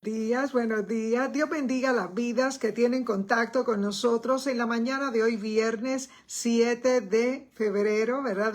Buenos días. Dios bendiga las vidas que tienen contacto con nosotros en la mañana de hoy, viernes 7 de febrero, ¿verdad?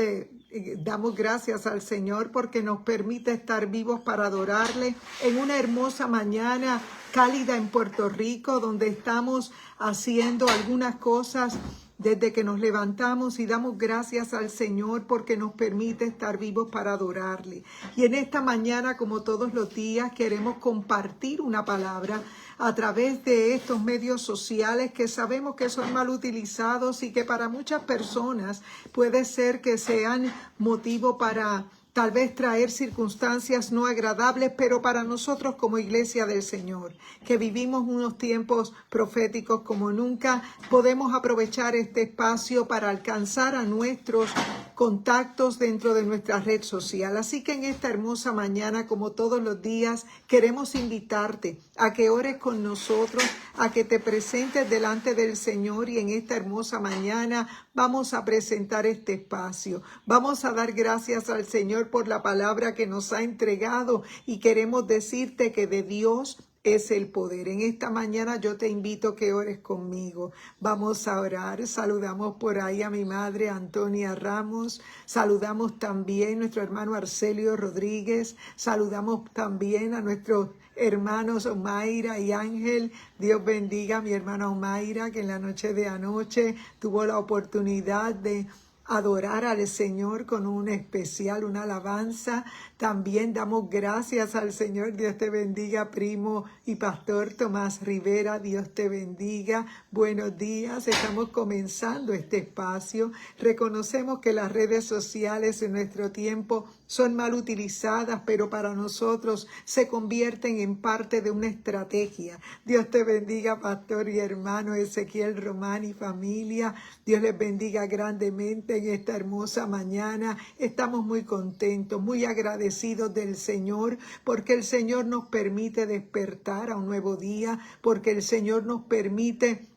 Damos gracias al Señor porque nos permite estar vivos para adorarle en una hermosa mañana cálida en Puerto Rico, donde estamos haciendo algunas cosas desde que nos levantamos y damos gracias al Señor porque nos permite estar vivos para adorarle. Y en esta mañana, como todos los días, queremos compartir una palabra a través de estos medios sociales que sabemos que son mal utilizados y que para muchas personas puede ser que sean motivo para tal vez traer circunstancias no agradables, pero para nosotros como iglesia del Señor, que vivimos unos tiempos proféticos como nunca, podemos aprovechar este espacio para alcanzar a nuestros contactos dentro de nuestra red social. Así que en esta hermosa mañana, como todos los días, queremos invitarte a que ores con nosotros, a que te presentes delante del Señor, y en esta hermosa mañana vamos a presentar este espacio. Vamos a dar gracias al Señor por la palabra que nos ha entregado y queremos decirte que de Dios es el poder. En esta mañana yo te invito a que ores conmigo. Vamos a orar. Saludamos por ahí a mi madre Antonia Ramos. Saludamos también a nuestro hermano Arcelio Rodríguez. Saludamos también a nuestros hermanos Omaira y Ángel. Dios bendiga a mi hermana Omaira, que en la noche de anoche tuvo la oportunidad de adorar al Señor con un especial, una alabanza. También damos gracias al Señor. Dios te bendiga, primo y pastor Tomás Rivera. Dios te bendiga. Buenos días. Estamos comenzando este espacio. Reconocemos que las redes sociales en nuestro tiempo son mal utilizadas, pero para nosotros se convierten en parte de una estrategia. Dios te bendiga, pastor y hermano Ezequiel Román y familia. Dios les bendiga grandemente en esta hermosa mañana. Estamos muy contentos, muy agradecidos del Señor, porque el Señor nos permite despertar a un nuevo día, porque el Señor nos permite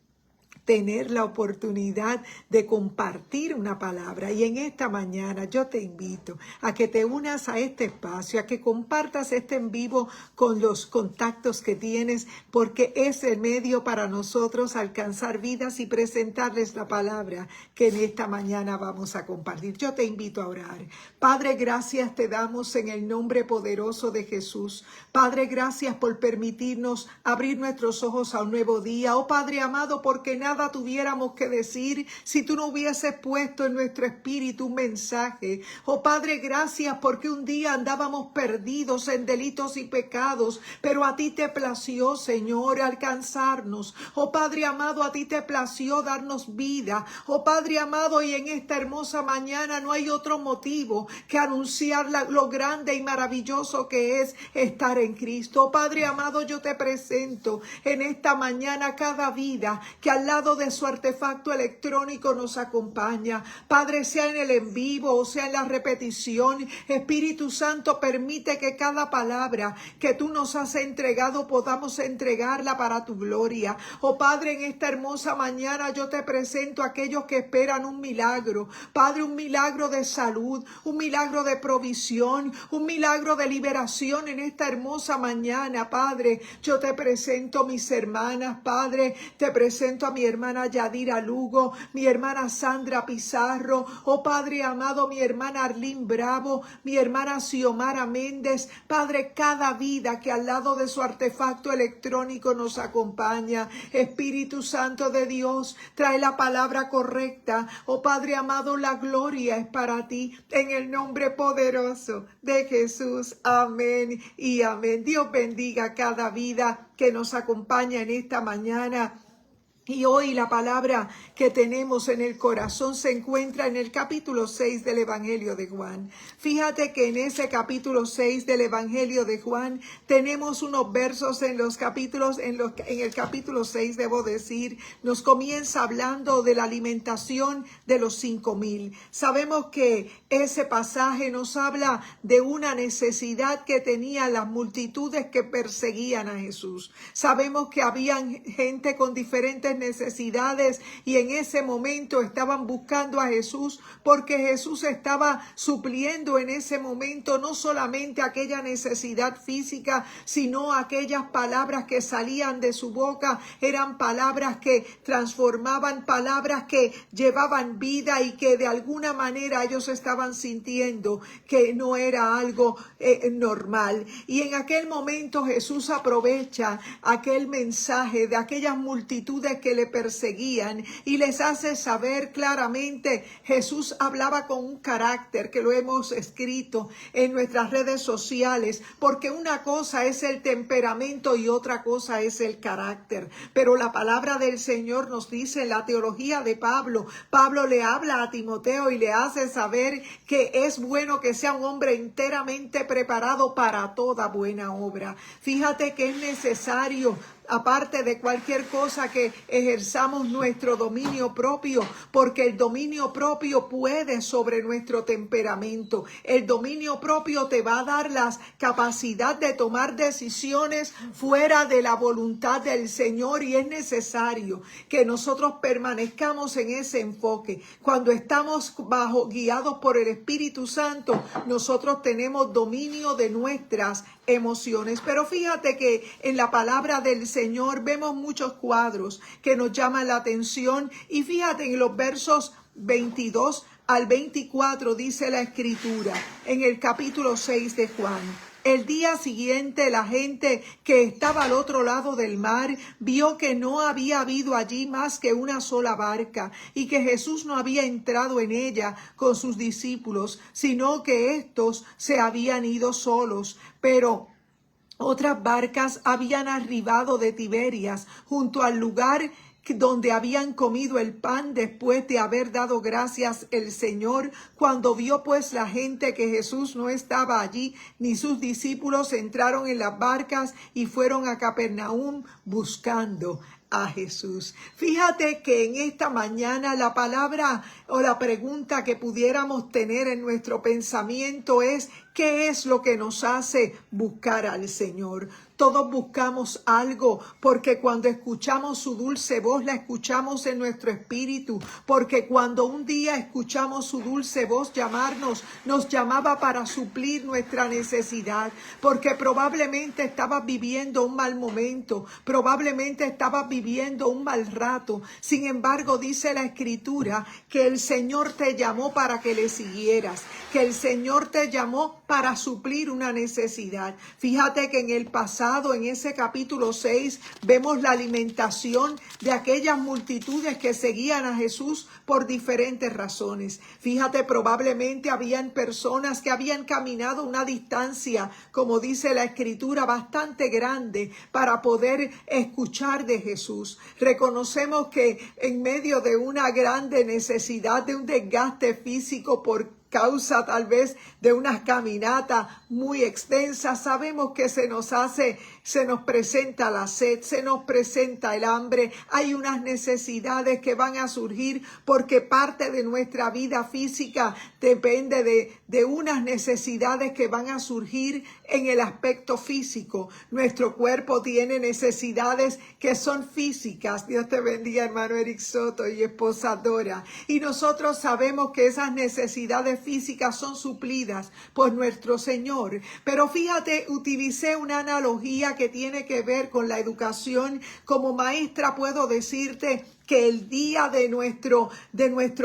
tener la oportunidad de compartir una palabra. Y en esta mañana yo te invito a que te unas a este espacio, a que compartas este en vivo con los contactos que tienes, porque es el medio para nosotros alcanzar vidas y presentarles la palabra que en esta mañana vamos a compartir. Yo te invito a orar. Padre, gracias te damos en el nombre poderoso de Jesús. Padre, gracias por permitirnos abrir nuestros ojos a un nuevo día. Oh Padre amado, porque nada tuviéramos que decir si tú no hubieses puesto en nuestro espíritu un mensaje. Oh Padre, gracias porque un día andábamos perdidos en delitos y pecados, pero a ti te plació, Señor, alcanzarnos. Oh Padre amado, a ti te plació darnos vida. Oh Padre amado, y en esta hermosa mañana no hay otro motivo que anunciar lo grande y maravilloso que es estar en Cristo. Oh Padre amado, yo te presento en esta mañana cada vida que al lado de su artefacto electrónico nos acompaña. Padre, sea en el en vivo o sea en la repetición, Espíritu Santo, permite que cada palabra que tú nos has entregado podamos entregarla para tu gloria. Oh Padre, en esta hermosa mañana yo te presento a aquellos que esperan un milagro. Padre, un milagro de salud, un milagro de provisión, un milagro de liberación en esta hermosa mañana. Padre, yo te presento a mis hermanas. Padre, te presento a mi hermana Yadira Lugo, mi hermana Sandra Pizarro, oh Padre amado, mi hermana Arlín Bravo, mi hermana Xiomara Méndez. Padre, cada vida que al lado de su artefacto electrónico nos acompaña. Espíritu Santo de Dios, trae la palabra correcta. Oh Padre amado, la gloria es para ti, en el nombre poderoso de Jesús. Amén y amén. Dios bendiga cada vida que nos acompaña en esta mañana. Y hoy la palabra que tenemos en el corazón se encuentra en el capítulo 6 del Evangelio de Juan. Fíjate que en ese capítulo 6 del Evangelio de Juan tenemos unos versos en el capítulo 6, debo decir, nos comienza hablando de la alimentación de los 5,000. Sabemos que ese pasaje nos habla de una necesidad que tenían las multitudes que perseguían a Jesús. Sabemos que habían gente con diferentes diferentes necesidades y en ese momento estaban buscando a Jesús porque Jesús estaba supliendo en ese momento no solamente aquella necesidad física, sino aquellas palabras que salían de su boca. Eran palabras que transformaban, palabras que llevaban vida y que de alguna manera ellos estaban sintiendo que no era algo normal. Y en aquel momento Jesús aprovecha aquel mensaje de aquellas multitudes que le perseguían y les hace saber claramente. Jesús hablaba con un carácter que lo hemos escrito en nuestras redes sociales, porque una cosa es el temperamento y otra cosa es el carácter. Pero la palabra del Señor nos dice en la teología de Pablo le habla a Timoteo y le hace saber que es bueno que sea un hombre enteramente preparado para toda buena obra. Fíjate que es necesario, aparte de cualquier cosa, que ejerzamos nuestro dominio propio, porque el dominio propio puede sobre nuestro temperamento. El dominio propio te va a dar la capacidad de tomar decisiones fuera de la voluntad del Señor, y es necesario que nosotros permanezcamos en ese enfoque. Cuando estamos guiados por el Espíritu Santo, nosotros tenemos dominio de nuestras emociones. Pero fíjate que en la palabra del Señor vemos muchos cuadros que nos llaman la atención, y fíjate en los versos 22 al 24 dice la Escritura en el capítulo 6 de Juan: el día siguiente la gente que estaba al otro lado del mar vio que no había habido allí más que una sola barca y que Jesús no había entrado en ella con sus discípulos, sino que éstos se habían ido solos. Pero otras barcas habían arribado de Tiberias junto al lugar donde habían comido el pan después de haber dado gracias el Señor. Cuando vio pues la gente que Jesús no estaba allí ni sus discípulos, entraron en las barcas y fueron a Capernaum buscando a Jesús. Fíjate que en esta mañana la palabra o la pregunta que pudiéramos tener en nuestro pensamiento es: ¿qué es lo que nos hace buscar al Señor? Todos buscamos algo, porque cuando escuchamos su dulce voz, la escuchamos en nuestro espíritu, porque cuando un día escuchamos su dulce voz llamarnos, nos llamaba para suplir nuestra necesidad, porque probablemente estabas viviendo un mal momento, probablemente estabas viviendo un mal rato. Sin embargo, dice la Escritura que el Señor te llamó para que le siguieras, que el Señor te llamó para suplir una necesidad. Fíjate que en el pasado, en ese capítulo 6, vemos la alimentación de aquellas multitudes que seguían a Jesús por diferentes razones. Fíjate, probablemente habían personas que habían caminado una distancia, como dice la Escritura, bastante grande para poder escuchar de Jesús. Reconocemos que en medio de una grande necesidad, de un desgaste físico por causa tal vez de unas caminatas muy extensas, sabemos que se nos presenta la sed, se nos presenta el hambre. Hay unas necesidades que van a surgir porque parte de nuestra vida física depende de unas necesidades que van a surgir en el aspecto físico. Nuestro cuerpo tiene necesidades que son físicas. Dios te bendiga, hermano Eric Soto y esposa Dora. Y nosotros sabemos que esas necesidades físicas son suplidas por nuestro Señor. Pero fíjate, utilicé una analogía que tiene que ver con la educación. Como maestra puedo decirte que el día de nuestro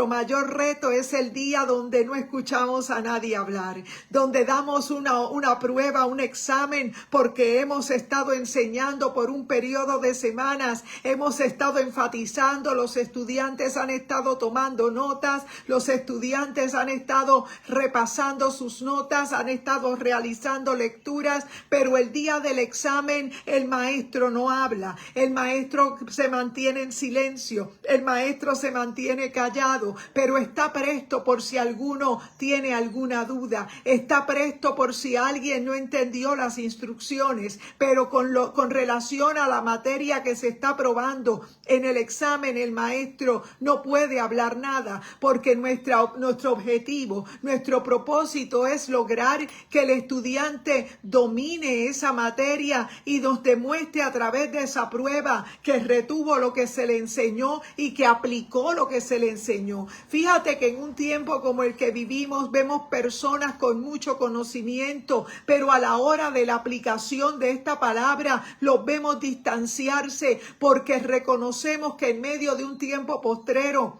mayor reto es el día donde no escuchamos a nadie hablar, donde damos una prueba, un examen, porque hemos estado enseñando por un periodo de semanas, hemos estado enfatizando, los estudiantes han estado tomando notas, los estudiantes han estado repasando sus notas, han estado realizando lecturas, pero el día del examen el maestro no habla, el maestro se mantiene en silencio. silencio. El maestro se mantiene callado, pero está presto por si alguno tiene alguna duda. Está presto por si alguien no entendió las instrucciones, pero con relación a la materia que se está probando en el examen, el maestro no puede hablar nada, porque nuestro objetivo, nuestro propósito es lograr que el estudiante domine esa materia y nos demuestre a través de esa prueba que retuvo lo que se le enseñó y que aplicó lo que se le enseñó. Fíjate que en un tiempo como el que vivimos vemos personas con mucho conocimiento, pero a la hora de la aplicación de esta palabra los vemos distanciarse porque reconocemos que en medio de un tiempo postrero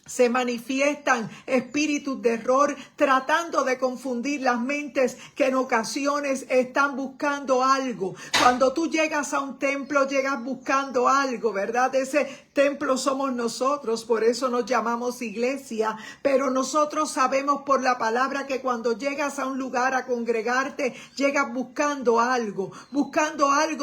se manifiestan espíritus de error tratando de confundir las mentes que en ocasiones están buscando algo. Cuando tú llegas a un templo, llegas buscando algo, ¿verdad? Ese templo somos nosotros, por eso nos llamamos iglesia. Pero nosotros sabemos por la palabra que cuando llegas a un lugar a congregarte, llegas buscando algo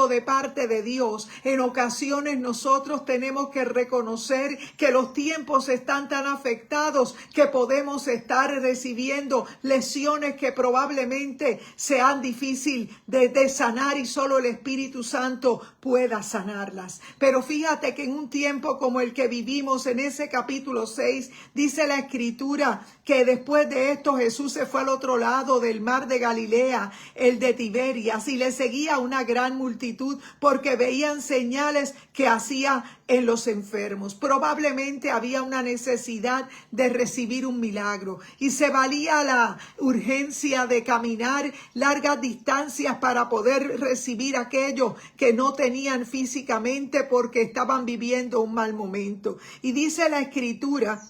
de parte de Dios. En ocasiones nosotros tenemos que reconocer que los tiempos están tan afectados que podemos estar recibiendo lesiones que probablemente sean difíciles de sanar y solo el Espíritu Santo pueda sanarlas. Pero fíjate que en un tiempo como el que vivimos, en ese capítulo 6, dice la Escritura que después de esto Jesús se fue al otro lado del mar de Galilea, el de Tiberias, y le seguía una gran multitud porque veían señales que hacía en los enfermos. Probablemente había una necesidad de recibir un milagro y se valía la urgencia de caminar largas distancias para poder recibir aquello que no tenían físicamente porque estaban viviendo un mal momento. Y dice la Escritura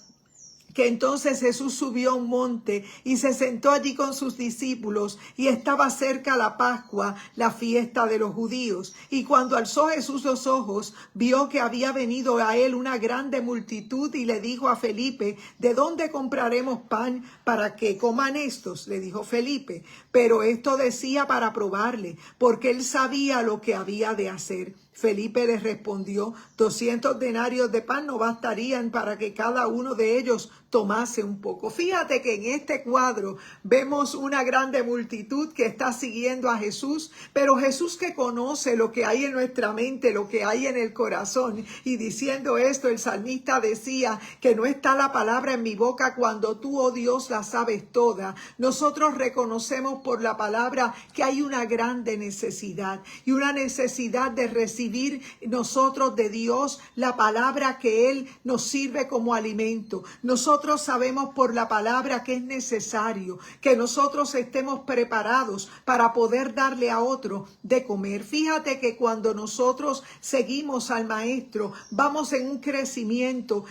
que entonces Jesús subió a un monte y se sentó allí con sus discípulos, y estaba cerca la Pascua, la fiesta de los judíos. Y cuando alzó Jesús los ojos, vio que había venido a él una grande multitud, y le dijo a Felipe: ¿de dónde compraremos pan para que coman estos? Le dijo Felipe, pero esto decía para probarle, porque él sabía lo que había de hacer. Felipe les respondió: 200 denarios de pan no bastarían para que cada uno de ellos tomase un poco. Fíjate que en este cuadro vemos una grande multitud que está siguiendo a Jesús, pero Jesús, que conoce lo que hay en nuestra mente, lo que hay en el corazón, y diciendo esto, el salmista decía que no está la palabra en mi boca cuando tú, oh Dios, la sabes toda. Nosotros reconocemos por la palabra que hay una grande necesidad y una necesidad de recibir nosotros de Dios la palabra que Él nos sirve como alimento. Nosotros sabemos por la palabra que es necesario que nosotros estemos preparados para poder darle a otro de comer. Fíjate que cuando nosotros seguimos al Maestro, vamos en un crecimiento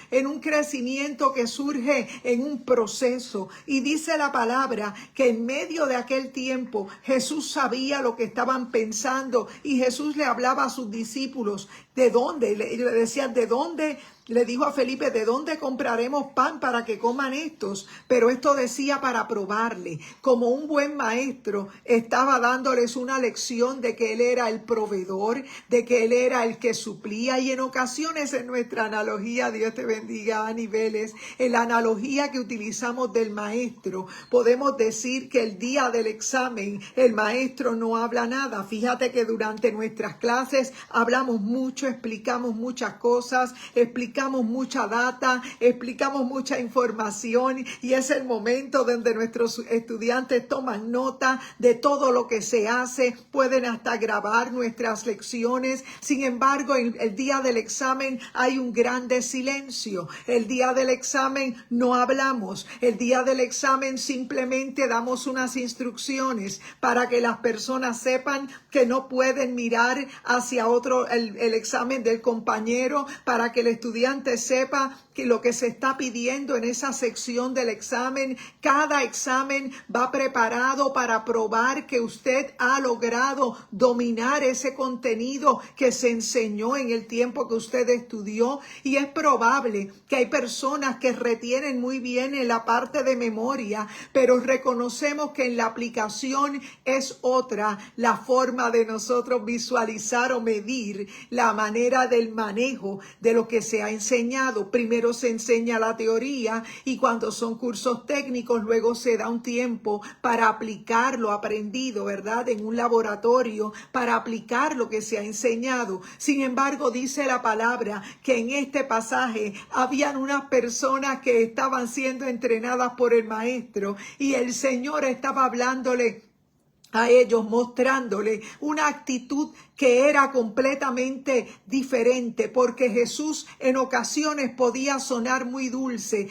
que surge en un proceso. Y dice la palabra que en medio de aquel tiempo Jesús sabía lo que estaban pensando, y Jesús le hablaba a sus discípulos. ¿De dónde? Le decían: ¿de dónde? Le dijo a Felipe: ¿de dónde compraremos pan para que coman estos? Pero esto decía para probarle. Como un buen maestro, estaba dándoles una lección de que Él era el proveedor, de que Él era el que suplía. Y en ocasiones en nuestra analogía, Dios te bendiga, a niveles, en la analogía que utilizamos del maestro, podemos decir que el día del examen el maestro no habla nada. Fíjate que durante nuestras clases hablamos mucho, explicamos muchas cosas, explicamos mucha data, explicamos mucha información, y es el momento donde nuestros estudiantes toman nota de todo lo que se hace, pueden hasta grabar nuestras lecciones. Sin embargo, el día del examen hay un grande silencio. El día del examen no hablamos. El día del examen simplemente damos unas instrucciones para que las personas sepan que no pueden mirar hacia otro el examen del compañero, para que el estudiante sepa que lo que se está pidiendo en esa sección del examen, cada examen va preparado para probar que usted ha logrado dominar ese contenido que se enseñó en el tiempo que usted estudió. Y es probable que hay personas que retienen muy bien en la parte de memoria, pero reconocemos que en la aplicación es otra la forma de nosotros visualizar o medir la manera del manejo de lo que se ha enseñado. Primero se enseña la teoría y cuando son cursos técnicos luego se da un tiempo para aplicar lo aprendido, ¿verdad? En un laboratorio para aplicar lo que se ha enseñado. Sin embargo, dice la palabra que en este pasaje habían unas personas que estaban siendo entrenadas por el maestro y el Señor estaba hablándole a ellos, mostrándole una actitud que era completamente diferente, porque Jesús en ocasiones podía sonar muy dulce,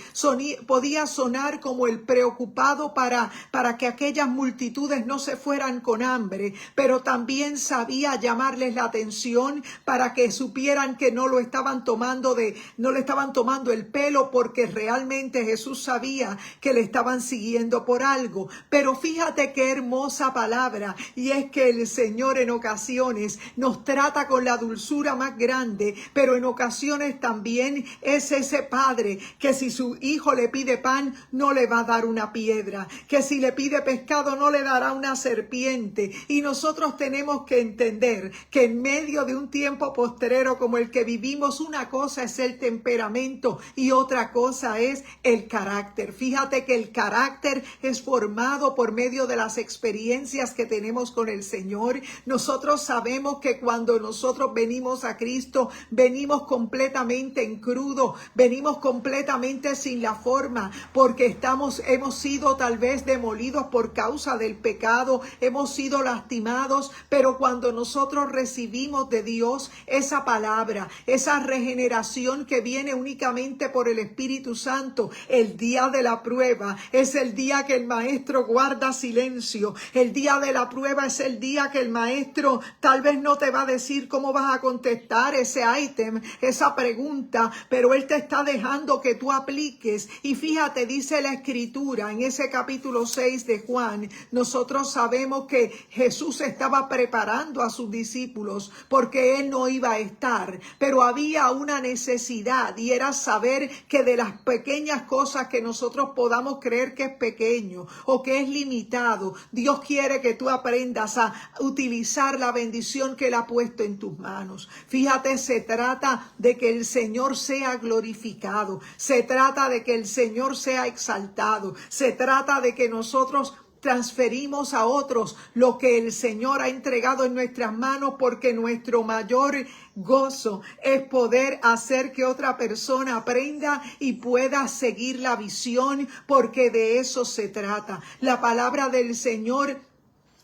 podía sonar como el preocupado para que aquellas multitudes no se fueran con hambre, pero también sabía llamarles la atención para que supieran que no le estaban tomando el pelo, porque realmente Jesús sabía que le estaban siguiendo por algo. Pero fíjate qué hermosa palabra, y es que el Señor en ocasiones nos trata con la dulzura más grande, pero en ocasiones también es ese padre que si su hijo le pide pan no le va a dar una piedra, que si le pide pescado no le dará una serpiente. Y nosotros tenemos que entender que en medio de un tiempo postrero como el que vivimos, una cosa es el temperamento y otra cosa es el carácter. Fíjate que el carácter es formado por medio de las experiencias que tenemos con el Señor. Nosotros sabemos que cuando nosotros venimos a Cristo, venimos completamente en crudo, venimos completamente sin la forma, porque hemos sido tal vez demolidos por causa del pecado, hemos sido lastimados, pero cuando nosotros recibimos de Dios esa palabra, esa regeneración que viene únicamente por el Espíritu Santo, el día de la prueba es el día que el maestro guarda silencio. El día de la prueba es el día que el maestro tal vez no te va a decir cómo vas a contestar ese ítem, esa pregunta, pero él te está dejando que tú apliques. Y fíjate, dice la Escritura en ese capítulo 6 de Juan, nosotros sabemos que Jesús estaba preparando a sus discípulos porque él no iba a estar, pero había una necesidad, y era saber que de las pequeñas cosas que nosotros podamos creer que es pequeño o que es limitado, Dios quiere que tú aprendas a utilizar la bendición que él ha puesto en tus manos. Fíjate, se trata de que el Señor sea glorificado, se trata de que el Señor sea exaltado, se trata de que nosotros transferimos a otros lo que el Señor ha entregado en nuestras manos, porque nuestro mayor gozo es poder hacer que otra persona aprenda y pueda seguir la visión, porque de eso se trata. La palabra del Señor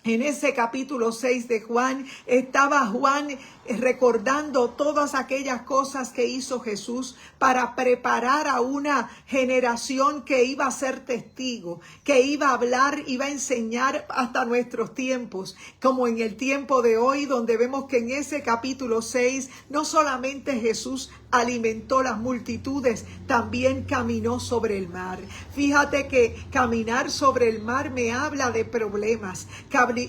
en ese capítulo 6 de Juan, estaba Juan recordando todas aquellas cosas que hizo Jesús para preparar a una generación que iba a ser testigo, que iba a hablar, iba a enseñar hasta nuestros tiempos, como en el tiempo de hoy, donde vemos que en ese capítulo 6 no solamente Jesús alimentó las multitudes, también caminó sobre el mar. Fíjate que caminar sobre el mar me habla de problemas.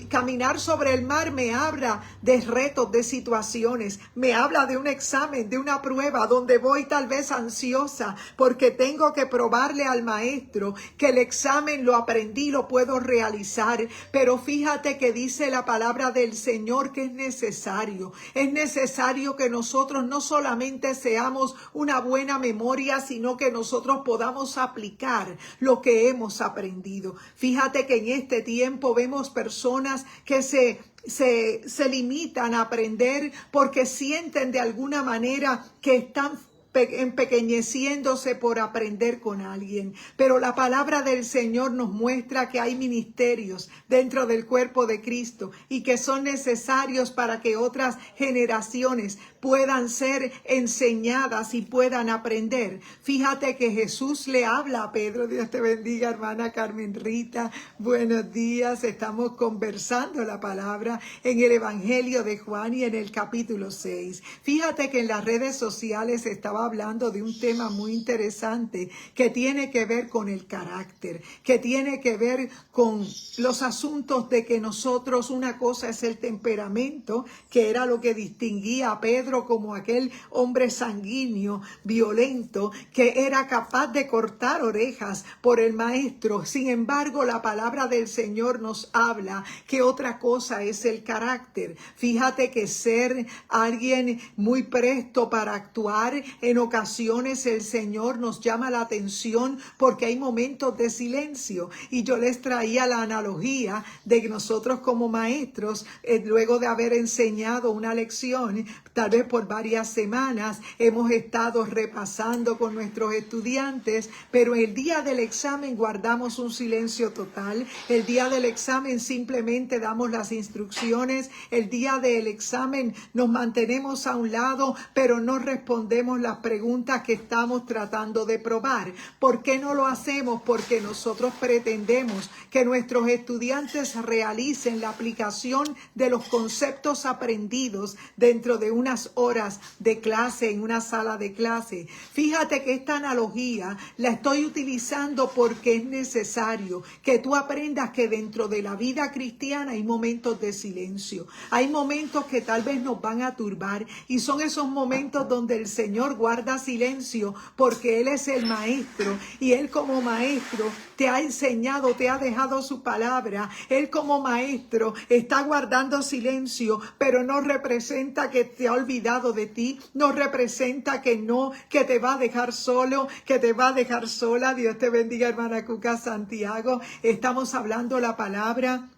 Caminar sobre el mar me habla de retos, de situaciones. Me habla de un examen, de una prueba donde voy tal vez ansiosa porque tengo que probarle al maestro que el examen lo aprendí, lo puedo realizar. Pero fíjate que dice la palabra del Señor que es necesario. Es necesario que nosotros no solamente seamos una buena memoria, sino que nosotros podamos aplicar lo que hemos aprendido. Fíjate que en este tiempo vemos personas que se limitan a aprender porque sienten de alguna manera que están empequeñeciéndose por aprender con alguien. Pero la palabra del Señor nos muestra que hay ministerios dentro del cuerpo de Cristo y que son necesarios para que otras generaciones puedan ser enseñadas y puedan aprender. Fíjate que Jesús le habla a Pedro. Dios te bendiga, hermana Carmen Rita. Buenos días. Estamos conversando la palabra en el Evangelio de Juan y en el capítulo 6. Fíjate que en las redes sociales estaba hablando de un tema muy interesante que tiene que ver con el carácter, que tiene que ver con los asuntos de que nosotros, una cosa es el temperamento, que era lo que distinguía a Pedro como aquel hombre sanguíneo, violento, que era capaz de cortar orejas por el maestro. Sin embargo, la palabra del Señor nos habla que otra cosa es el carácter. Fíjate que ser alguien muy presto para actuar En ocasiones el Señor nos llama la atención porque hay momentos de silencio. Y yo les traía la analogía de que nosotros como maestros, luego de haber enseñado una lección, tal vez por varias semanas, hemos estado repasando con nuestros estudiantes, pero el día del examen guardamos un silencio total. El día del examen simplemente damos las instrucciones. El día del examen nos mantenemos a un lado, pero no respondemos las preguntas que estamos tratando de probar. ¿Por qué no lo hacemos? Porque nosotros pretendemos que nuestros estudiantes realicen la aplicación de los conceptos aprendidos dentro de unas horas de clase, en una sala de clase. Fíjate que esta analogía la estoy utilizando porque es necesario que tú aprendas que dentro de la vida cristiana hay momentos de silencio. Hay momentos que tal vez nos van a turbar y son esos momentos donde el Señor guarda silencio porque Él es el maestro y Él como maestro te ha enseñado, te ha dejado su palabra. Él como maestro está guardando silencio, pero no representa que te ha olvidado de ti, no representa que te va a dejar solo, que te va a dejar sola. Dios te bendiga, hermana Cuca Santiago. Estamos hablando la palabra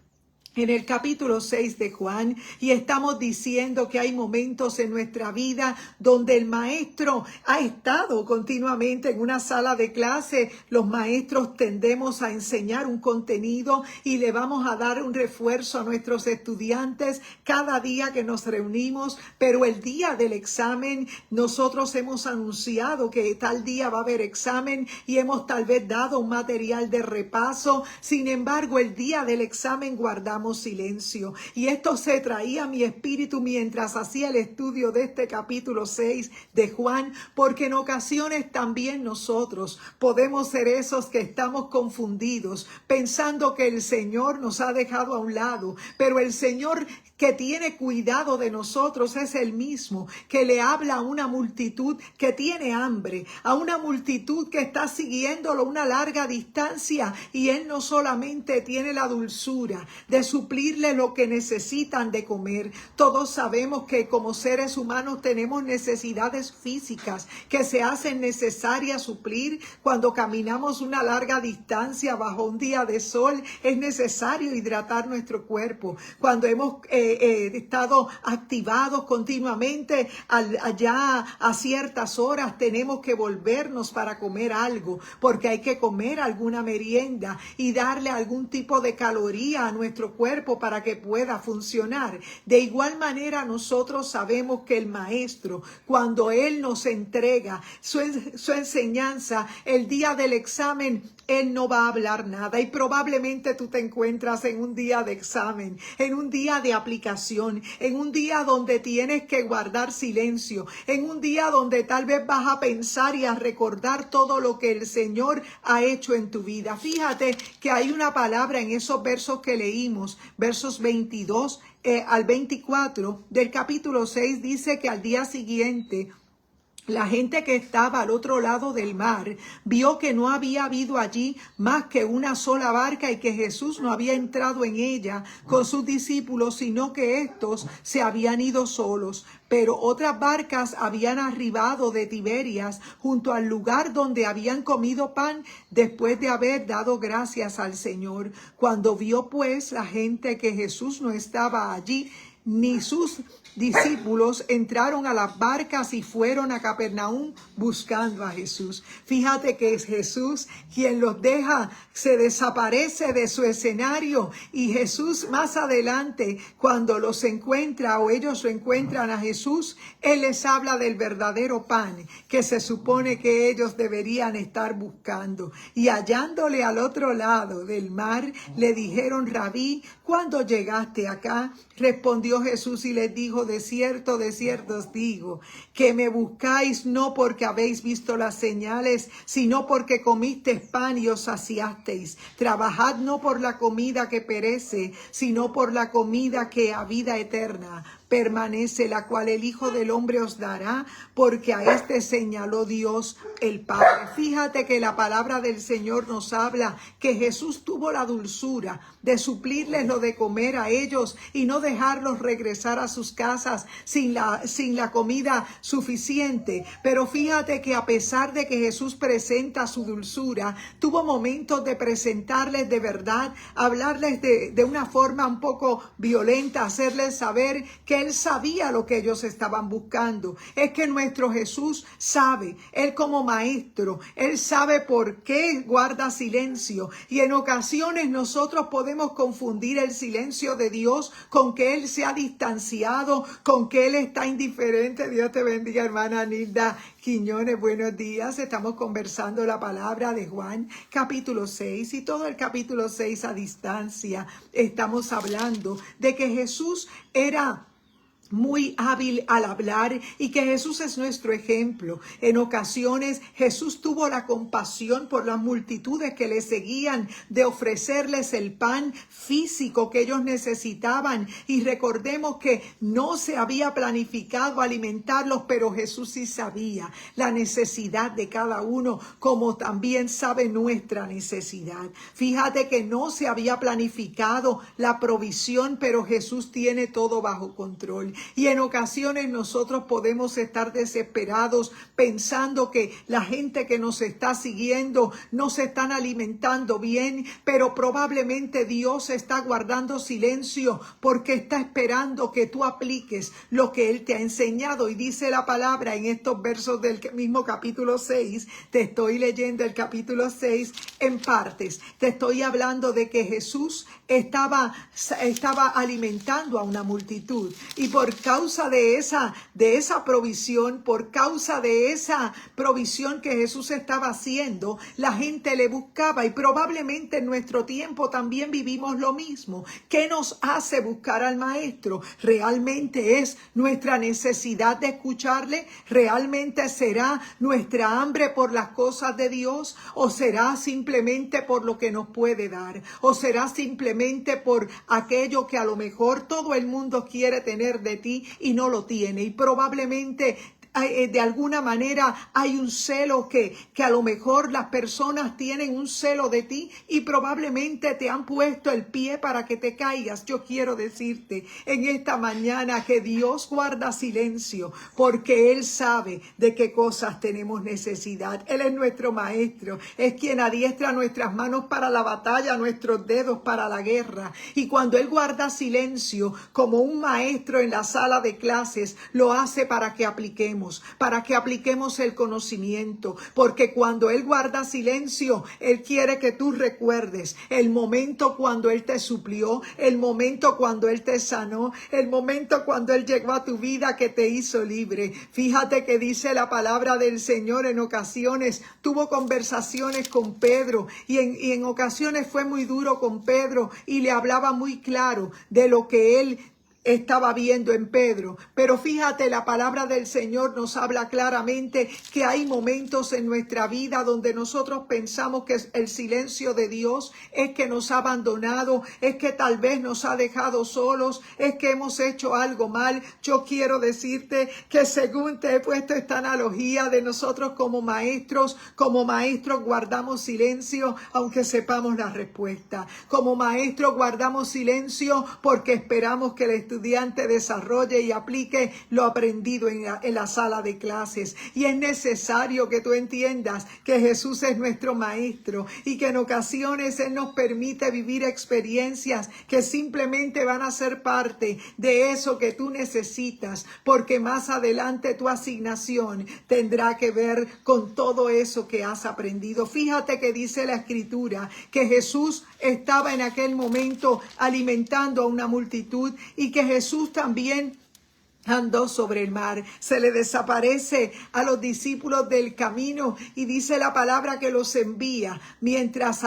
en el capítulo 6 de Juan y estamos diciendo que hay momentos en nuestra vida donde el maestro ha estado continuamente en una sala de clase. Los maestros tendemos a enseñar un contenido y le vamos a dar un refuerzo a nuestros estudiantes cada día que nos reunimos, pero el día del examen nosotros hemos anunciado que tal día va a haber examen y hemos tal vez dado un material de repaso. Sin embargo, el día del examen guardamos silencio. Y esto se traía a mi espíritu mientras hacía el estudio de este capítulo 6 de Juan, porque en ocasiones también nosotros podemos ser esos que estamos confundidos, pensando que el Señor nos ha dejado a un lado, pero el Señor que tiene cuidado de nosotros es el mismo que le habla a una multitud que tiene hambre, a una multitud que está siguiéndolo una larga distancia, y Él no solamente tiene la dulzura de suplirle lo que necesitan de comer. Todos sabemos que como seres humanos tenemos necesidades físicas que se hacen necesarias suplir. Cuando caminamos una larga distancia bajo un día de sol, es necesario hidratar nuestro cuerpo. Cuando hemos estado activados continuamente allá a ciertas horas, tenemos que volvernos para comer algo, porque hay que comer alguna merienda y darle algún tipo de caloría a nuestro cuerpo para que pueda funcionar. De igual manera, nosotros sabemos que el maestro, cuando Él nos entrega su enseñanza, el día del examen, Él no va a hablar nada, y probablemente tú te encuentras en un día de examen, en un día de aplicación, en un día donde tienes que guardar silencio, en un día donde tal vez vas a pensar y a recordar todo lo que el Señor ha hecho en tu vida. Fíjate que hay una palabra en esos versos que leímos, versos 22 al 24 del capítulo 6, dice que al día siguiente la gente que estaba al otro lado del mar vio que no había habido allí más que una sola barca y que Jesús no había entrado en ella con sus discípulos, sino que estos se habían ido solos. Pero otras barcas habían arribado de Tiberias junto al lugar donde habían comido pan después de haber dado gracias al Señor. Cuando vio pues la gente que Jesús no estaba allí, ni sus discípulos, entraron a las barcas y fueron a Capernaum buscando a Jesús. Fíjate que es Jesús quien los deja, se desaparece de su escenario, y Jesús más adelante, cuando los encuentra o ellos lo encuentran a Jesús, Él les habla del verdadero pan que se supone que ellos deberían estar buscando. Y hallándole al otro lado del mar, le dijeron: Rabí, ¿cuándo llegaste acá? Respondió Jesús y les dijo: de cierto os digo, que me buscáis no porque habéis visto las señales, sino porque comisteis pan y os saciasteis. Trabajad no por la comida que perece, sino por la comida que a vida eterna permanece, la cual el Hijo del Hombre os dará, porque a este señaló Dios el Padre. Fíjate que la palabra del Señor nos habla que Jesús tuvo la dulzura de suplirles lo de comer a ellos y no dejarlos regresar a sus casas sin la comida suficiente. Pero fíjate que a pesar de que Jesús presenta su dulzura, tuvo momentos de presentarles de verdad, hablarles de una forma un poco violenta, hacerles saber que Él sabía lo que ellos estaban buscando. Es que nuestro Jesús sabe, Él como maestro, Él sabe por qué guarda silencio. Y en ocasiones nosotros podemos confundir el silencio de Dios con que Él se ha distanciado, con que Él está indiferente. Dios te bendiga, hermana Nilda Quiñones, buenos días. Estamos conversando la palabra de Juan, capítulo 6, y todo el capítulo 6 a distancia. Estamos hablando de que Jesús era muy hábil al hablar y que Jesús es nuestro ejemplo. En ocasiones Jesús tuvo la compasión por las multitudes que le seguían, de ofrecerles el pan físico que ellos necesitaban. Y recordemos que no se había planificado alimentarlos, pero Jesús sí sabía la necesidad de cada uno, como también sabe nuestra necesidad. Fíjate que no se había planificado la provisión, pero Jesús tiene todo bajo control. Y en ocasiones nosotros podemos estar desesperados pensando que la gente que nos está siguiendo no se están alimentando bien, pero probablemente Dios está guardando silencio porque está esperando que tú apliques lo que Él te ha enseñado. Y dice la palabra en estos versos del mismo capítulo 6, te estoy leyendo el capítulo 6 en partes. Te estoy hablando de que Jesús estaba alimentando a una multitud, y por causa de esa provisión, por causa de esa provisión que Jesús estaba haciendo, la gente le buscaba. Y probablemente en nuestro tiempo también vivimos lo mismo. ¿Qué nos hace buscar al Maestro? ¿Realmente es nuestra necesidad de escucharle? ¿Realmente será nuestra hambre por las cosas de Dios? ¿O será simplemente por lo que nos puede dar? ¿O será simplemente por aquello que a lo mejor todo el mundo quiere tener de ti y no lo tiene? Y probablemente de alguna manera hay un celo que a lo mejor las personas tienen un celo de ti y probablemente te han puesto el pie para que te caigas. Yo quiero decirte en esta mañana que Dios guarda silencio porque Él sabe de qué cosas tenemos necesidad. Él es nuestro maestro, es quien adiestra nuestras manos para la batalla, nuestros dedos para la guerra. Y cuando Él guarda silencio como un maestro en la sala de clases, lo hace para que apliquemos el conocimiento, porque cuando Él guarda silencio, Él quiere que tú recuerdes el momento cuando Él te suplió, el momento cuando Él te sanó, el momento cuando Él llegó a tu vida, que te hizo libre. Fíjate que dice la palabra del Señor, en ocasiones tuvo conversaciones con Pedro y en ocasiones fue muy duro con Pedro y le hablaba muy claro de lo que Él estaba viendo en Pedro. Pero fíjate, la palabra del Señor nos habla claramente que hay momentos en nuestra vida donde nosotros pensamos que el silencio de Dios es que nos ha abandonado, es que tal vez nos ha dejado solos, es que hemos hecho algo mal. Yo quiero decirte que según te he puesto esta analogía de nosotros como maestros guardamos silencio aunque sepamos la respuesta. Como maestros guardamos silencio porque esperamos que el estudiante desarrolle y aplique lo aprendido en la sala de clases. Y es necesario que tú entiendas que Jesús es nuestro maestro y que en ocasiones Él nos permite vivir experiencias que simplemente van a ser parte de eso que tú necesitas, porque más adelante tu asignación tendrá que ver con todo eso que has aprendido. Fíjate que dice la Escritura que Jesús estaba en aquel momento alimentando a una multitud y que Jesús también andó sobre el mar. Se le desaparece a los discípulos del camino y dice la palabra que los envía. Mientras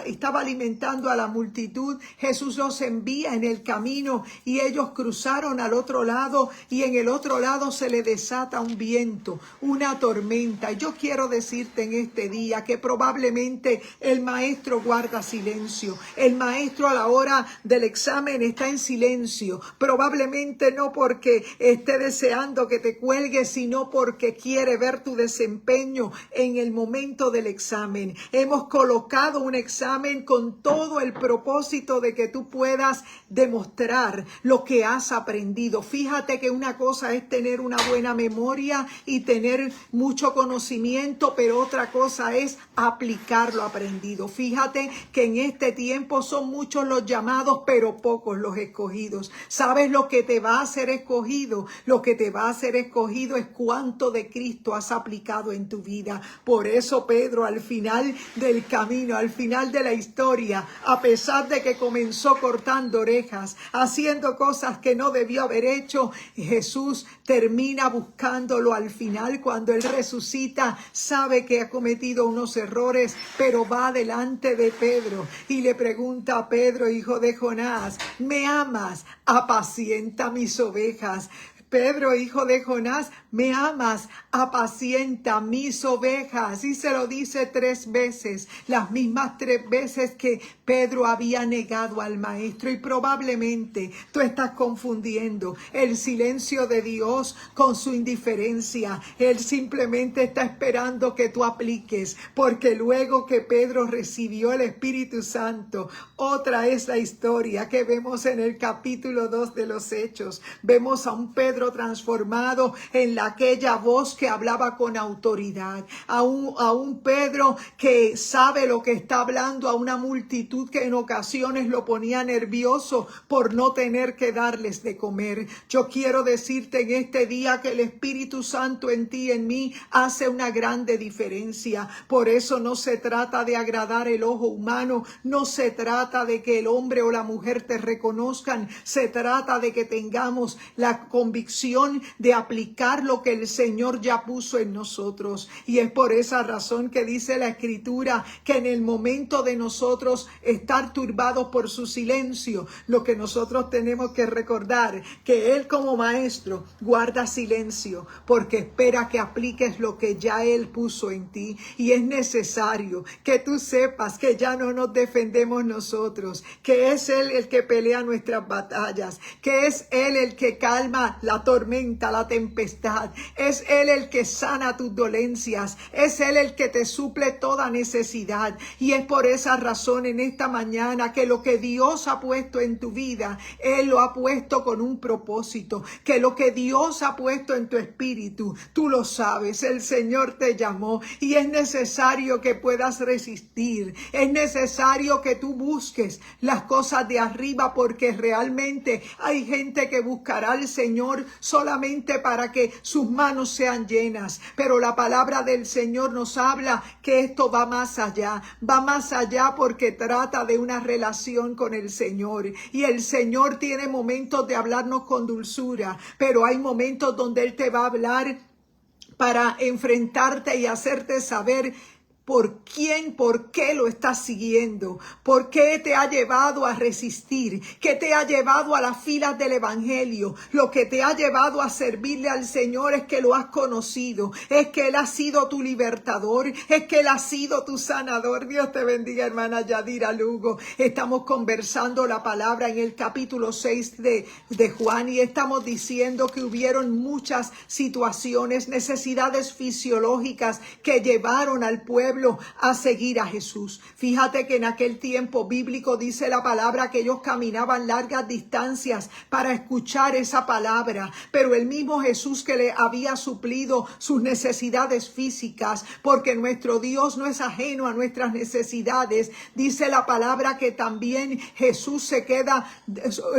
estaba alimentando a la multitud, Jesús los envía en el camino y ellos cruzaron al otro lado y en el otro lado se le desata un viento, una tormenta. Yo quiero decirte en este día que probablemente el maestro guarda silencio. El maestro a la hora del examen está en silencio. Probablemente no porque esté deseando que te cuelgues, sino porque quiere ver tu desempeño en el momento del examen. Hemos colocado un examen con todo el propósito de que tú puedas demostrar lo que has aprendido. Fíjate que una cosa es tener una buena memoria y tener mucho conocimiento, pero otra cosa es aplicar lo aprendido. Fíjate que en este tiempo son muchos los llamados, pero pocos los escogidos. ¿Sabes lo que te va a hacer escogido? Lo que te va a hacer escogido es cuánto de Cristo has aplicado en tu vida. Por eso Pedro, al final del camino, al final de la historia, a pesar de que comenzó cortando orejas, haciendo cosas que no debió haber hecho, Jesús termina buscándolo al final. Cuando él resucita, sabe que ha cometido unos errores, pero va delante de Pedro y le pregunta a Pedro, hijo de Jonás, ¿me amas? Apacienta mis ovejas. Pedro, hijo de Jonás, ¿me amas? Apacienta mis ovejas. Y se lo dice 3 veces, las mismas 3 veces que Pedro había negado al maestro. Y probablemente tú estás confundiendo el silencio de Dios con su indiferencia. Él simplemente está esperando que tú apliques, porque luego que Pedro recibió el Espíritu Santo, otra es la historia que vemos en el capítulo 2 de los Hechos. Vemos a un Pedro transformado en aquella voz que hablaba con autoridad, a un Pedro que sabe lo que está hablando, a una multitud que en ocasiones lo ponía nervioso por no tener que darles de comer. Yo quiero decirte en este día que el Espíritu Santo en ti y en mí hace una grande diferencia. Por eso no se trata de agradar el ojo humano, no se trata de que el hombre o la mujer te reconozcan, se trata de que tengamos la convicción de aplicar lo que el Señor ya puso en nosotros. Y es por esa razón que dice la Escritura que en el momento de nosotros estar turbados por su silencio, lo que nosotros tenemos que recordar, que Él como maestro guarda silencio porque espera que apliques lo que ya Él puso en ti. Y es necesario que tú sepas que ya no nos defendemos nosotros, que es Él el que pelea nuestras batallas, que es Él el que calma la tormenta, la tempestad. Es Él el que sana tus dolencias. Es Él el que te suple toda necesidad. Y es por esa razón en esta mañana que lo que Dios ha puesto en tu vida, Él lo ha puesto con un propósito. Que lo que Dios ha puesto en tu espíritu, tú lo sabes. El Señor te llamó y es necesario que puedas resistir. Es necesario que tú busques las cosas de arriba, porque realmente hay gente que buscará al Señor solamente para que sus manos sean llenas. Pero la palabra del Señor nos habla que esto va más allá porque trata de una relación con el Señor. Y el Señor tiene momentos de hablarnos con dulzura, pero hay momentos donde Él te va a hablar para enfrentarte y hacerte saber por qué lo estás siguiendo, por qué te ha llevado a resistir, qué te ha llevado a las filas del evangelio. Lo que te ha llevado a servirle al Señor es que lo has conocido, es que Él ha sido tu libertador, es que Él ha sido tu sanador. Dios te bendiga, hermana Yadira Lugo. Estamos conversando la palabra en el capítulo 6 de Juan y estamos diciendo que hubieron muchas situaciones, necesidades fisiológicas que llevaron al pueblo a seguir a Jesús. Fíjate que en aquel tiempo bíblico dice la palabra que ellos caminaban largas distancias para escuchar esa palabra, pero el mismo Jesús que le había suplido sus necesidades físicas, porque nuestro Dios no es ajeno a nuestras necesidades, dice la palabra que también Jesús se queda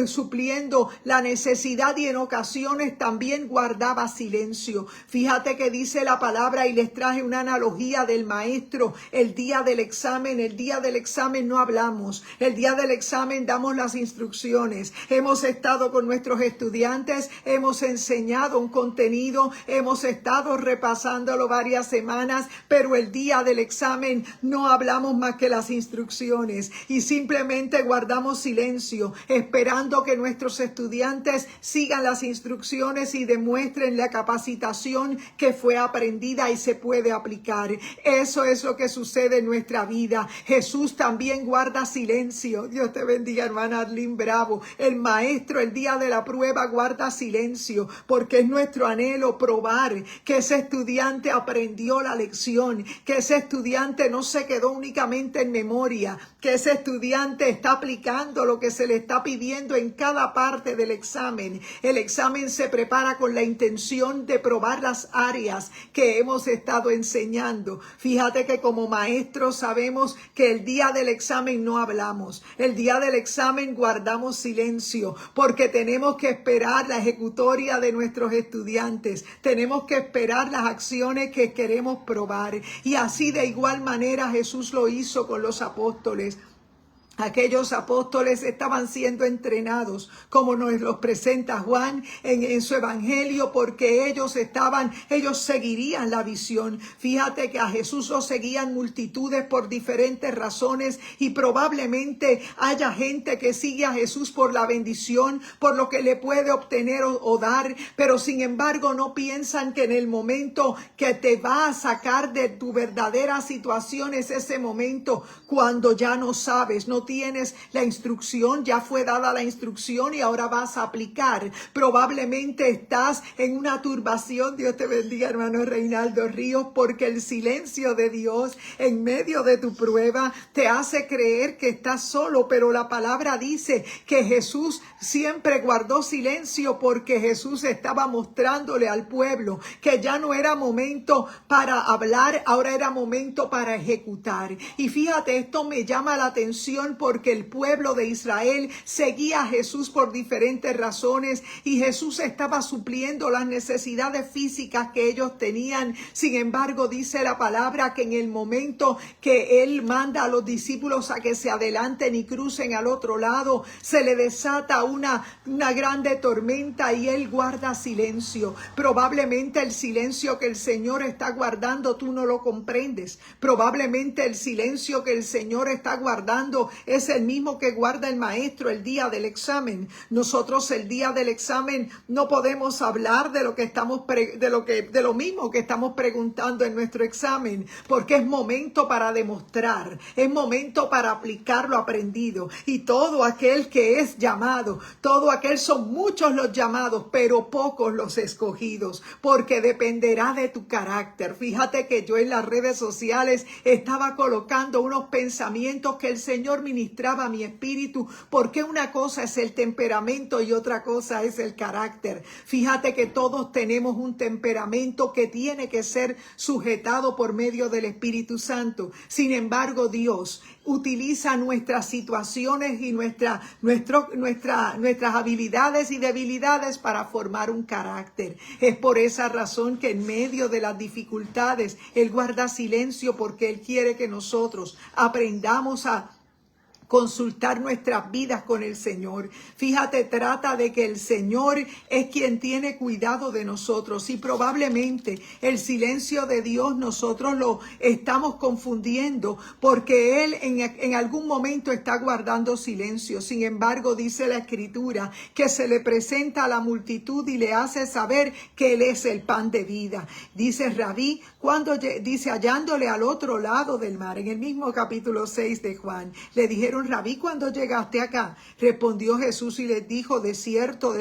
supliendo la necesidad y en ocasiones también guardaba silencio. Fíjate que dice la palabra, y les traje una analogía del maestro maestro, el día del examen no hablamos. El día del examen damos las instrucciones. Hemos estado con nuestros estudiantes, hemos enseñado un contenido, hemos estado repasándolo varias semanas, pero el día del examen no hablamos más que las instrucciones y simplemente guardamos silencio, esperando que nuestros estudiantes sigan las instrucciones y demuestren la capacitación que fue aprendida y se puede aplicar. Eso es lo que sucede en nuestra vida. Jesús también guarda silencio. Dios te bendiga, hermana Arlene Bravo. El maestro, el día de la prueba, guarda silencio, porque es nuestro anhelo probar que ese estudiante aprendió la lección, que ese estudiante no se quedó únicamente en memoria, que ese estudiante está aplicando lo que se le está pidiendo en cada parte del examen. El examen se prepara con la intención de probar las áreas que hemos estado enseñando. Fíjate que como maestros sabemos que el día del examen no hablamos. El día del examen guardamos silencio porque tenemos que esperar la ejecutoria de nuestros estudiantes. Tenemos que esperar las acciones que queremos probar. Y así de igual manera Jesús lo hizo con los apóstoles. Aquellos apóstoles estaban siendo entrenados, como nos los presenta Juan en su evangelio, porque ellos seguirían la visión. Fíjate que a Jesús lo seguían multitudes por diferentes razones y probablemente haya gente que sigue a Jesús por la bendición, por lo que le puede obtener o dar, pero sin embargo no piensan que en el momento que te va a sacar de tu verdadera situación es ese momento cuando ya no sabes, no tienes la instrucción, ya fue dada la instrucción y ahora vas a aplicar. Probablemente estás en una turbación. Dios te bendiga, hermano Reinaldo Ríos, porque el silencio de Dios en medio de tu prueba te hace creer que estás solo, pero la palabra dice que Jesús siempre guardó silencio porque Jesús estaba mostrándole al pueblo que ya no era momento para hablar, ahora era momento para ejecutar. Y fíjate, esto me llama la atención porque el pueblo de Israel seguía a Jesús por diferentes razones y Jesús estaba supliendo las necesidades físicas que ellos tenían. Sin embargo, dice la palabra que en el momento que Él manda a los discípulos a que se adelanten y crucen al otro lado, se le desata una grande tormenta y Él guarda silencio. Probablemente el silencio que el Señor está guardando tú no lo comprendes. Probablemente el silencio que el Señor está guardando es el mismo que guarda el maestro el día del examen. Nosotros el día del examen no podemos hablar de lo mismo que estamos preguntando en nuestro examen, porque es momento para demostrar, es momento para aplicar lo aprendido. Y todo aquel que es llamado, son muchos los llamados, pero pocos los escogidos, porque dependerá de tu carácter. Fíjate que yo en las redes sociales estaba colocando unos pensamientos que el Señor ministraba a mi espíritu, porque una cosa es el temperamento y otra cosa es el carácter. Fíjate que todos tenemos un temperamento que tiene que ser sujetado por medio del Espíritu Santo. Sin embargo, Dios utiliza nuestras situaciones y nuestras habilidades y debilidades para formar un carácter. Es por esa razón que en medio de las dificultades Él guarda silencio, porque Él quiere que nosotros aprendamos a consultar nuestras vidas con el Señor. Fíjate, trata de que el Señor es quien tiene cuidado de nosotros y probablemente el silencio de Dios nosotros lo estamos confundiendo porque Él en algún momento está guardando silencio. Sin embargo, dice la Escritura que se le presenta a la multitud y le hace saber que Él es el pan de vida. Dice Rabí, hallándole al otro lado del mar, en el mismo capítulo 6 de Juan, le dijeron: Rabí, ¿cuándo llegaste acá? Respondió Jesús y les dijo: de cierto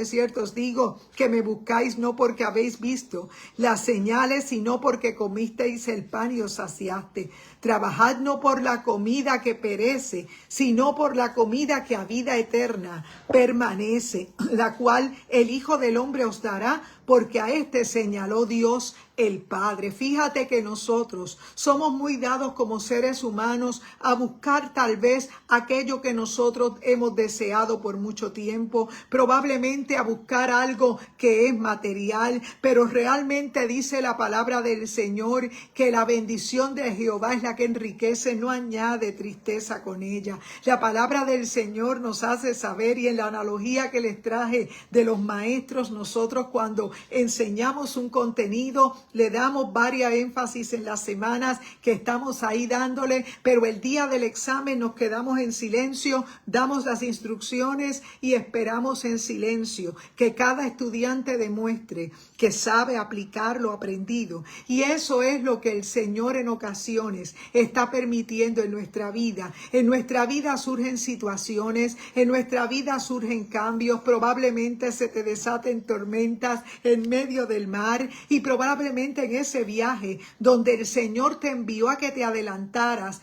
os digo que me buscáis no porque habéis visto las señales, sino porque comisteis el pan y os saciaste. Trabajad no por la comida que perece, sino por la comida que a vida eterna permanece, la cual el Hijo del Hombre os dará, porque a este señaló Dios el Padre. Fíjate que nosotros somos muy dados como seres humanos a buscar tal vez aquello que nosotros hemos deseado por mucho tiempo, probablemente a buscar algo que es material, pero realmente dice la palabra del Señor que la bendición de Jehová es la que enriquece, no añade tristeza con ella. La palabra del Señor nos hace saber, y en la analogía que les traje de los maestros, nosotros cuando enseñamos un contenido le damos varias énfasis en las semanas que estamos ahí dándole, pero el día del examen nos quedamos en silencio, damos las instrucciones y esperamos en silencio que cada estudiante demuestre que sabe aplicar lo aprendido. Y eso es lo que el Señor en ocasiones está permitiendo en nuestra vida. En nuestra vida surgen situaciones, en nuestra vida surgen cambios, probablemente se te desaten tormentas en medio del mar, y probablemente en ese viaje donde el Señor te envió a que te adelantaras,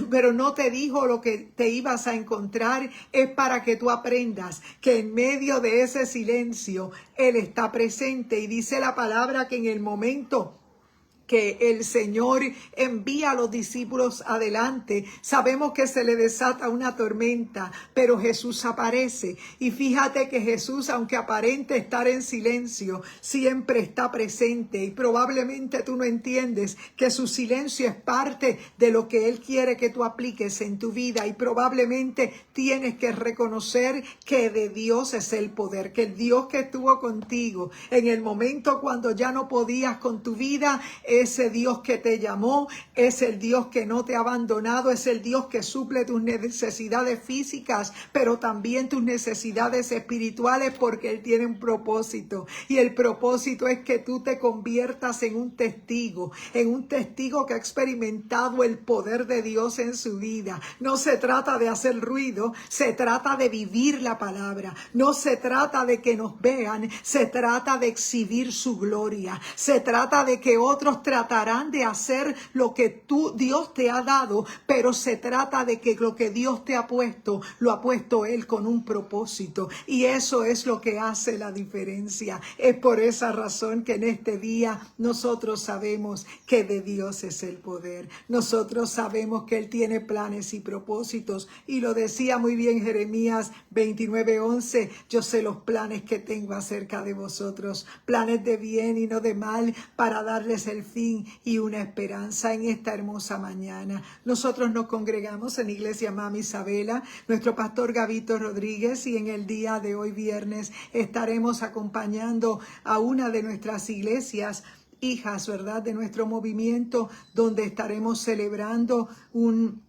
pero no te dijo lo que te ibas a encontrar, es para que tú aprendas que en medio de ese silencio Él está presente. Y dice la palabra que en el momento que el Señor envía a los discípulos adelante, sabemos que se le desata una tormenta, pero Jesús aparece. Y fíjate que Jesús, aunque aparente estar en silencio, siempre está presente. Y probablemente tú no entiendes que su silencio es parte de lo que Él quiere que tú apliques en tu vida. Y probablemente tienes que reconocer que de Dios es el poder, que el Dios que estuvo contigo en el momento cuando ya no podías con tu vida, ese Dios que te llamó, es el Dios que no te ha abandonado, es el Dios que suple tus necesidades físicas, pero también tus necesidades espirituales, porque Él tiene un propósito. Y el propósito es que tú te conviertas en un testigo que ha experimentado el poder de Dios en su vida. No se trata de hacer ruido, se trata de vivir la palabra. No se trata de que nos vean, se trata de exhibir su gloria. Se trata de que otros tratarán de hacer lo que Dios te ha dado, pero se trata de que lo que Dios te ha puesto, lo ha puesto Él con un propósito. Y eso es lo que hace la diferencia. Es por esa razón que en este día nosotros sabemos que de Dios es el poder. Nosotros sabemos que Él tiene planes y propósitos. Y lo decía muy bien Jeremías 29:11. Yo sé los planes que tengo acerca de vosotros, planes de bien y no de mal, para darles el fin y una esperanza. En esta hermosa mañana nosotros nos congregamos en Iglesia Mami Isabela, nuestro pastor Gabito Rodríguez, y en el día de hoy viernes estaremos acompañando a una de nuestras iglesias hijas, ¿verdad?, de nuestro movimiento, donde estaremos celebrando un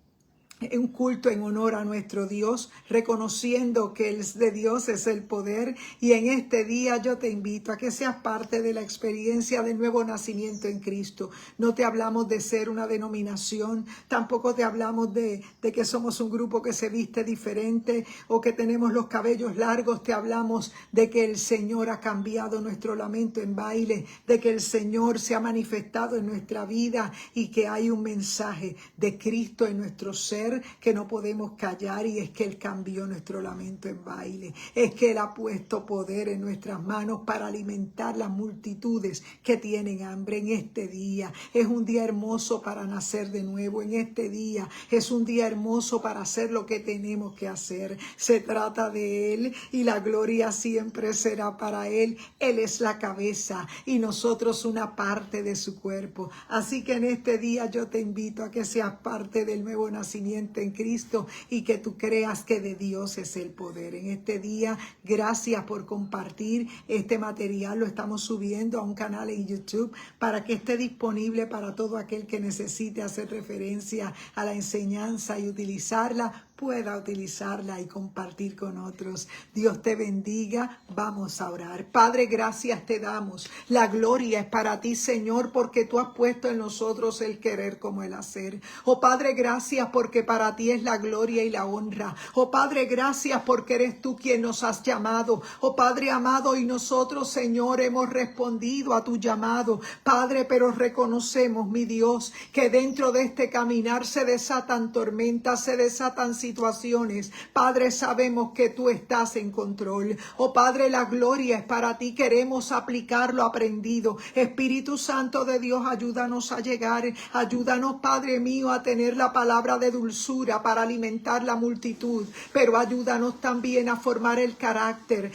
culto en honor a nuestro Dios, reconociendo que el de Dios es el poder. Y en este día yo te invito a que seas parte de la experiencia del nuevo nacimiento en Cristo. No te hablamos de ser una denominación, tampoco te hablamos de que somos un grupo que se viste diferente o que tenemos los cabellos largos. Te hablamos de que el Señor ha cambiado nuestro lamento en baile, de que el Señor se ha manifestado en nuestra vida y que hay un mensaje de Cristo en nuestro ser que no podemos callar, y es que Él cambió nuestro lamento en baile. Es que Él ha puesto poder en nuestras manos para alimentar las multitudes que tienen hambre. En este día es un día hermoso para nacer de nuevo. En este día es un día hermoso para hacer lo que tenemos que hacer. Se trata de Él y la gloria siempre será para Él. Él es la cabeza y nosotros una parte de su cuerpo. Así que en este día yo te invito a que seas parte del nuevo nacimiento en Cristo y que tú creas que de Dios es el poder. En este día, gracias por compartir este material. Lo estamos subiendo a un canal en YouTube para que esté disponible para todo aquel que necesite hacer referencia a la enseñanza y utilizarla, pueda utilizarla y compartir con otros. Dios te bendiga. Vamos a orar. Padre, gracias te damos. La gloria es para ti, Señor, porque tú has puesto en nosotros el querer como el hacer. Oh Padre, gracias porque para ti es la gloria y la honra. Oh Padre, gracias porque eres tú quien nos has llamado. Oh Padre amado, y nosotros, Señor, hemos respondido a tu llamado, Padre, pero reconocemos, mi Dios, que dentro de este caminar se desatan tormentas, se desatan situaciones situaciones, Padre, sabemos que tú estás en control. Oh Padre, la gloria es para ti. Queremos aplicar lo aprendido. Espíritu Santo de Dios, ayúdanos a llegar. Ayúdanos, Padre mío, a tener la palabra de dulzura para alimentar la multitud. Pero ayúdanos también a formar el carácter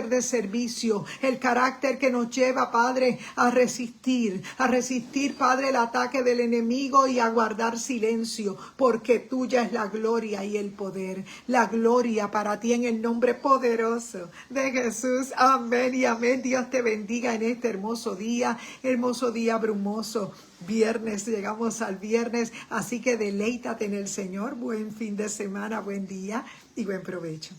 de servicio, el carácter que nos lleva, Padre, a resistir, Padre, el ataque del enemigo y a guardar silencio, porque tuya es la gloria y el poder. La gloria para ti en el nombre poderoso de Jesús. Amén y amén. Dios te bendiga en este hermoso día brumoso. Viernes, llegamos al viernes, así que deleítate en el Señor. Buen fin de semana, buen día y buen provecho.